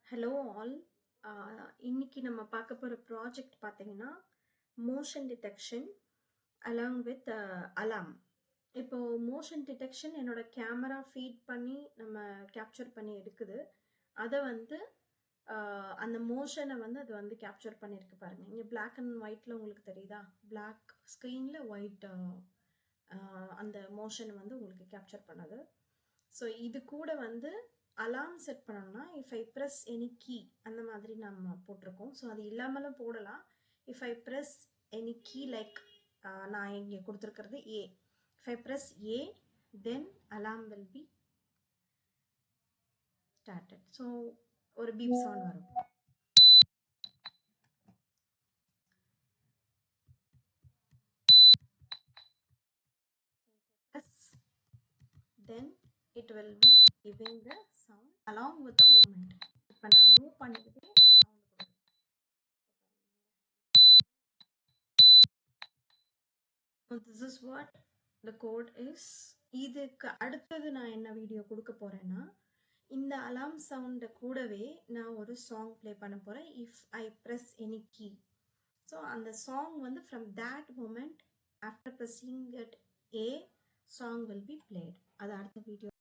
Hello all. இன்னைக்கு நம்ம பார்க்க போகிற ப்ராஜெக்ட் பார்த்தீங்கன்னா மோஷன் டிடெக்ஷன் அலாங் வித் அலாம். இப்போ மோஷன் டிடெக்ஷன் என்னோட கேமரா ஃபீட் பண்ணி நம்ம கேப்சர் பண்ணி எடுக்குது. அதை வந்து அந்த மோஷனை வந்து அது வந்து கேப்சர் பண்ணியிருக்கு பாருங்கள். இங்கே பிளாக் அண்ட் ஒயிட்டில் உங்களுக்கு தெரியுதா? பிளாக் ஸ்க்ரீனில் ஒயிட் அந்த மோஷனை வந்து உங்களுக்கு கேப்சர் பண்ணது. ஸோ இது கூட வந்து அலாம் செட் பண்ணோம்னா if I press any key அந்த மாதிரி நம்ம போட்டிருக்கோம். ஸோ அது இல்லாமலும் போடலாம். If I press any key like நான் இங்கே கொடுத்துருக்கிறது A. If I press A then alarm will be started. So ஒரு பீப் சவுண்ட் வரும். Then it will be giving the sound along with the movement. இப்போ நான் மூவ் பண்ணிக்கிட்டே sound கொடுக்குறேன். So this is what the code is. இதுக்கு அடுத்தது நான் என்ன வீடியோ கொடுக்க போறேன்னா, இந்த அலாம் சவுண்டை கூடவே நான் ஒரு சாங் ப்ளே பண்ண போறேன். If I press any key. So அந்த சாங் வந்து from that moment after pressing it a song will be played. அது அடுத்த வீடியோ